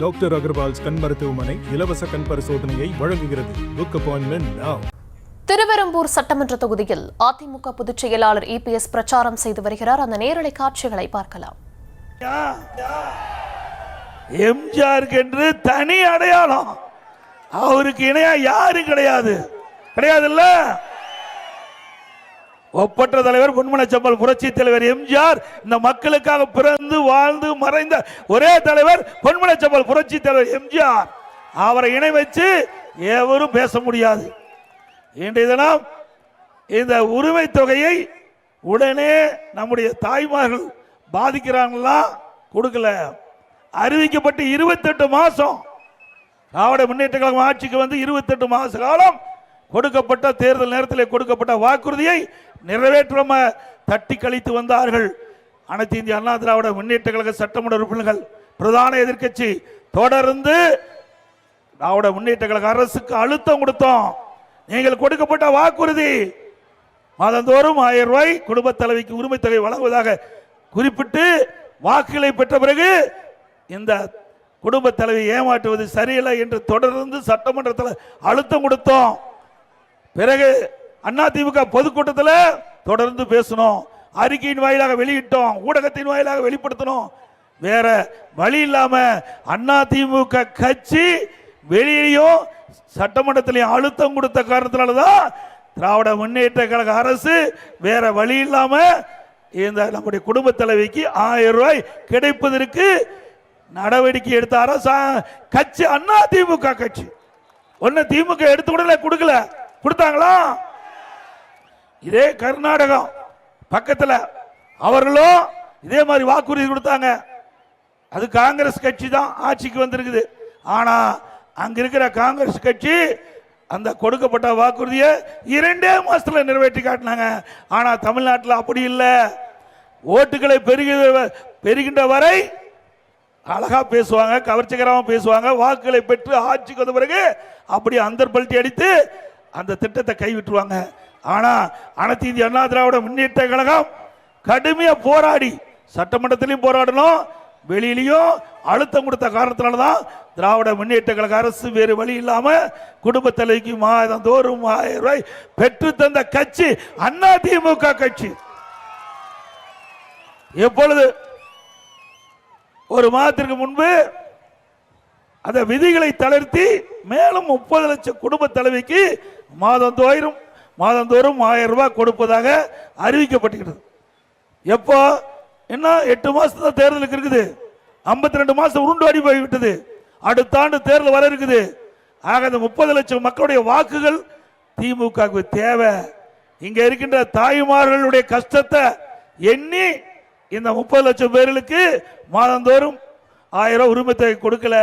Doctor Agarwal's கண் மருத்துவமனை இலவச கண் பரிசோதனையை வழங்குகிறது. புக் அப்பாயின்மென்ட் நவ. திருவெரும்பூர் சட்டமன்ற தொகுதியில் அதிமுக பொதுச் செயலாளர் EPS பிரச்சாரம் செய்து வருகிறார். அந்த நேரலை காட்சிகளை பார்க்கலாம். எம்ஜிஆருக்கு என்று தனி அடையாளம், அவருக்கு இணையா யாரும் கிடையாதுல்ல. ஒப்பற்ற தலைவர் பொன்மனச்செம்மல் புரட்சி தலைவர் எம்ஜிஆர் இந்த மக்களுக்காக பிறந்து வாழ்ந்து மறைந்த ஒரே தலைவர் பொன்மனச்செம்மல் புரட்சி தலைவர் எம்ஜிஆர். அவரை இணை வச்சு எவரும் பேச முடியாது. இன்றைய தினம் இந்த உரிமை தொகையை உடனே நம்முடைய தாய்மார்கள் பாதிக்கிறாங்களா கொடுக்கல. அறிவிக்கப்பட்டு 28 மாசம் திராவிட முன்னேற்ற கழகம் ஆட்சிக்கு வந்து 28 மாச காலம் கொடுக்கப்பட்ட தேர்தல் நேரத்தில் கொடுக்கப்பட்ட வாக்குறுதியை நிறைவேற்றாம தட்டி கழித்து வந்தார்கள் அனைத்து இந்திய அண்ணா திராவிட முன்னேற்ற கழக சட்டமன்ற உறுப்பினர்கள். பிரதான எதிர்க்கட்சி தொடர்ந்து திராவிட முன்னேற்ற கழக அரசுக்கு அழுத்தம் கொடுத்தோம். நீங்கள் கொடுக்கப்பட்ட வாக்குறுதி மாதந்தோறும் 1000 ரூபாய் குடும்ப தலைவிக்கு உரிமை தொகை வழங்குவதாக குறிப்பிட்டு வாக்குகளை பெற்ற பிறகு இந்த குடும்ப தலைவி ஏமாற்றுவது சரியில்லை என்று தொடர்ந்து சட்டமன்றத்தில் அழுத்தம் கொடுத்தோம். பிறகு அதிமுக பொதுக்கூட்டத்தில் தொடர்ந்து பேசணும், அறிக்கையின் வாயிலாக வெளியிட்டோம், ஊடகத்தின் வாயிலாக வெளிப்படுத்தணும். வேற வழி இல்லாம அதிமுக கட்சி வெளியிலையும் சட்டமன்றத்திலையும் அழுத்தம் கொடுத்த காரணத்தினால்தான் திராவிட முன்னேற்ற கழக அரசு வேற வழி இல்லாம இந்த நம்முடைய குடும்ப தலைவிக்கு 1000 ரூபாய் கிடைப்பதற்கு நடவடிக்கை எடுத்த அரசு கட்சி அதிமுக கட்சி. ஒன்னு திமுக எடுத்து கொடுக்கல, கொடுத்தாங்களா? இதே கர்நாடகம் பக்கத்தில் அவர்களும் இதே மாதிரி வாக்குறுதி கொடுத்தாங்க. அது காங்கிரஸ் கட்சி தான் ஆட்சிக்கு வந்திருக்குது. ஆனா அங்க இருக்கிற காங்கிரஸ் கட்சி அந்த கொடுக்கப்பட்ட வாக்குறுதியை 2 மாசத்துல நிறைவேற்றி காட்டினாங்க. ஆனா தமிழ்நாட்டில் அப்படி இல்லை. ஓட்டுகளை பெறுகின்ற வரை அழகா பேசுவாங்க, கவர்ச்சிகரமாக பேசுவாங்க. வாக்குகளை பெற்று ஆட்சிக்கு வந்த பிறகு அப்படி அந்தர்பல்ட்டி அடித்து அந்த திட்டத்தை கைவிட்டுருவாங்க. ஆனா அனைத்து இந்திய அண்ணா திராவிட முன்னேற்ற கழகம் கடுமையா போராடி சட்டமன்றத்திலையும் போராடணும், வெளியிலையும் அழுத்தம் கொடுத்த காரணத்தினால்தான் திராவிட முன்னேற்ற கழக அரசு வேறு வழி இல்லாம குடும்ப தலைவிக்கு மாதந்தோறும் 1000 ரூபாய் பெற்று தந்த கட்சி அதிமுக கட்சி. எப்பொழுது ஒரு மாதத்திற்கு முன்பு அந்த விதிகளை தளர்த்தி மேலும் 30 லட்சம் குடும்ப தலைவிக்கு மாதந்தோறும் 1000 ரூபாய் கொடுப்பதாக அறிவிக்கப்பட்டிருக்கிறது. எப்போ என்ன 8 மாசத்துல தேர்தலுக்கு இருக்குது, 52 மாசம் உருண்டு அடி போய்விட்டது. அடுத்த ஆண்டு தேர்தல் வர இருக்குது. ஆக இந்த 30 லட்சம் மக்களுடைய வாக்குகள் திமுகவுக்கு தேவை. இங்க இருக்கின்ற தாய்மார்களுடைய கஷ்டத்தை எண்ணி இந்த 30 லட்சம் பேர்களுக்கு மாதந்தோறும் 1000 ரூபாய் உரிமை தொகை கொடுக்கல.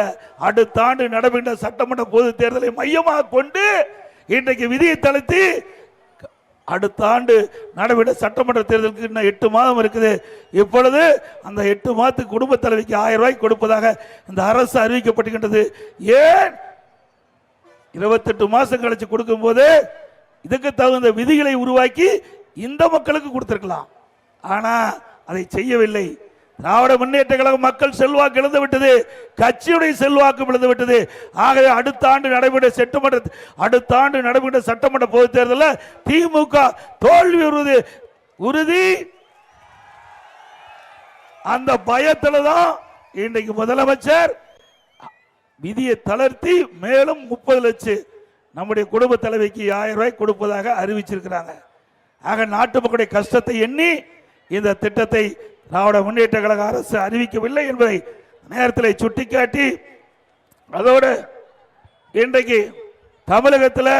அடுத்த ஆண்டு நடைபெற்ற சட்டமன்ற பொது தேர்தலை மையமாக கொண்டு இன்றைக்கு விதியை தளர்த்தி அடுத்த ஆண்டு நடைபெற்ற சட்டமன்ற தேர்தலுக்கு இன்னும் 8 மாதம் இருக்குது. இப்பொழுது அந்த 8 மாதத்துக்கு குடும்ப தலைவிக்கு 1000 ரூபாய் கொடுப்பதாக இந்த அரசு அறிவிக்கப்பட்டுகின்றது. ஏன் 28 மாசம் கழிச்சு கொடுக்கும் போது இதுக்கு தகுந்த விதிகளை உருவாக்கி இந்த மக்களுக்கு கொடுத்திருக்கலாம். ஆனா அதை செய்யவில்லை. திராவிட முன்னேற்ற கழக மக்கள் செல்வாக்கு இழந்து விட்டது, கட்சியுடைய செல்வாக்கு இழந்து விட்டது. ஆகவே அடுத்த ஆண்டு நடைபெற்ற சட்டமன்ற பொது தேர்தலில் திமுக தோல்வி உறுதி. அந்த பயத்தில் தான் இன்றைக்கு முதலமைச்சர் விதியை தளர்த்தி மேலும் 30 லட்சம் நம்முடைய குடும்ப தலைவிக்கு 1000 ரூபாய் கொடுப்பதாக அறிவிச்சிருக்கிறாங்க. ஆக நாட்டு மக்களுடைய கஷ்டத்தை எண்ணி இந்த திட்டத்தை திராவிட முன்னேற்ற கழக அரசு அறிவிக்கவில்லை என்பதை நேரத்தில் சுட்டிக்காட்டி, அதோடு இன்றைக்கு தமிழகத்தில்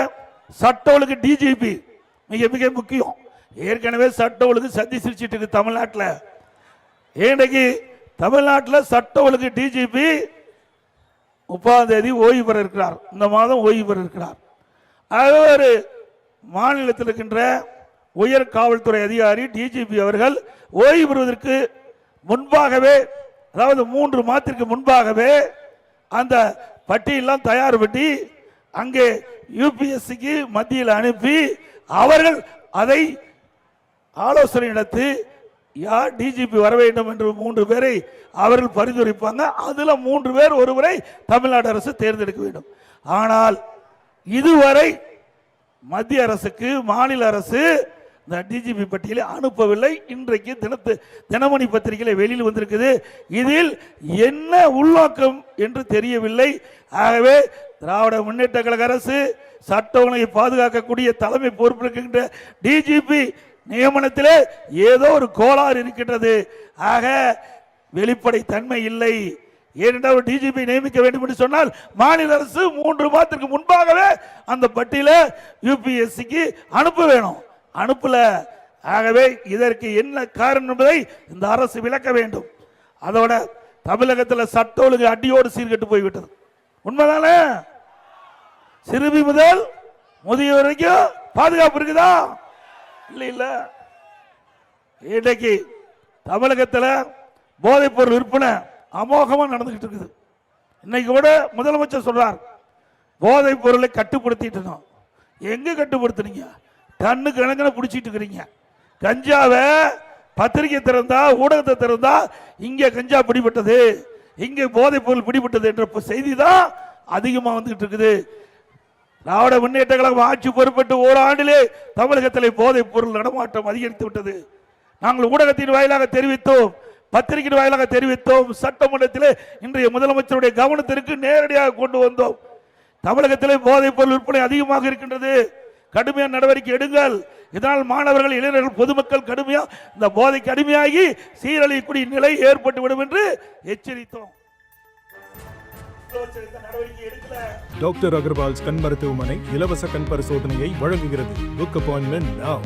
சட்ட ஒழுங்கு டிஜிபி மிக மிக முக்கியம். ஏற்கனவே சட்ட ஒழுங்கு சதி சிரிச்சிட்டு இருக்கு தமிழ்நாட்டில். இன்றைக்கு தமிழ்நாட்டில் சட்ட ஒழுங்கு டிஜிபி 30ஆம் தேதி ஓய்வு பெற இருக்கிறார். இந்த மாதம் ஓய்வு பெற இருக்கிறார். ஒரு மாநிலத்தில் இருக்கின்ற உயர் காவல்துறை அதிகாரி டிஜிபி அவர்கள் ஓய்வு பெறுவதற்கு முன்பாகவே, அதாவது 3 மாதத்திற்கு முன்பாகவே அந்த பட்டியெல்லாம் தயார் பண்ணி அங்கே யூபிஎஸ்சிக்கு மத்தியில் அனுப்பி அவர்கள் அதை ஆலோசனை நடத்தி யார் டிஜிபி வர வேண்டும் என்று 3 பேரை அவர்கள் பரிந்துரைப்பாங்க. அதுல 3 பேர் ஒருவரை தமிழ்நாடு அரசு தேர்ந்தெடுக்க வேண்டும். ஆனால் இதுவரை மத்திய அரசுக்கு மாநில அரசு இந்த டிஜிபி பட்டியலை அனுப்பவில்லை. இன்றைக்கு தினமணி பத்திரிகையில் வெளியில் வந்திருக்குது. இதில் என்ன உள்நோக்கம் என்று தெரியவில்லை. ஆகவே திராவிட முன்னேற்ற கழக அரசு சட்ட ஒழுங்கை பாதுகாக்கக்கூடிய தலைமை பொறுப்பு இருக்கின்ற டிஜிபி நியமனத்திலே ஏதோ ஒரு கோளாறு இருக்கின்றது. ஆக வெளிப்படை தன்மை இல்லை. ஏனென்றால் டிஜிபி நியமிக்க வேண்டும் என்று சொன்னால் மாநில அரசு 3 மாதத்திற்கு முன்பாகவே அந்த பட்டியலை யூபிஎஸ்சிக்கு அனுப்ப வேணும், அனுப்பல. ஆகவே இதற்கு என்ன காரணம் என்பதை இந்த அரசு விளக்க வேண்டும். அதோட தமிழகத்தில் சட்ட ஒழுங்கு அடியோடு சீர்கெட்டு போய்விட்டது. உண்மைதானே? சிறுமி முதல் முதியோர் வரைக்கும் பாதுகாப்பு இருக்குதா? இல்ல. இன்றைக்கு தமிழகத்தில் போதைப் பொருள் விற்பனை அமோகமா நடந்துகிட்டு இருக்குது. இன்னைக்கு கூட முதலமைச்சர் சொல்றார், போதைப் பொருளை கட்டுப்படுத்திட்டு. எங்க கட்டுப்படுத்துறீங்க? டன்னு கணக்கில் பிடிச்சிட்டு இருக்கிறீங்க. கஞ்சாவை பத்திரிகை திறந்தா, ஊடகத்தை திறந்தா இங்கே கஞ்சா பிடிபட்டது, இங்கே போதைப் பொருள் பிடிபட்டது என்ற செய்தி தான் அதிகமாக வந்துகிட்டு இருக்குது. திராவிட முன்னேற்ற கழகம் ஆட்சி பொறுப்பேற்று ஓராண்டிலே தமிழகத்தில் போதைப் பொருள் நடமாட்டம் அதிகரித்து விட்டது. நாங்கள் ஊடகத்தின் வாயிலாக தெரிவித்தோம், பத்திரிகையின் வாயிலாக தெரிவித்தோம், சட்டமன்றத்தில் இன்றைய முதலமைச்சருடைய கவனத்திற்கு நேரடியாக கொண்டு வந்தோம். தமிழகத்திலே போதைப் பொருள் விற்பனை அதிகமாக இருக்கின்றது, கடுமையான நடவடிக்கை எடுங்கள். இதனால் மாணவர்கள், இளைஞர்கள், பொதுமக்கள் கடுமையாக இந்த போதைக்கு அடிமையாகி சீரழியக்கூடிய நிலை ஏற்பட்டுவிடும் என்று எச்சரித்தோம். டாக்டர் அகர்வால்ஸ் கண் மருத்துவமனை இலவச கண் பரிசோதனையை வழங்குகிறது. Book appointment now.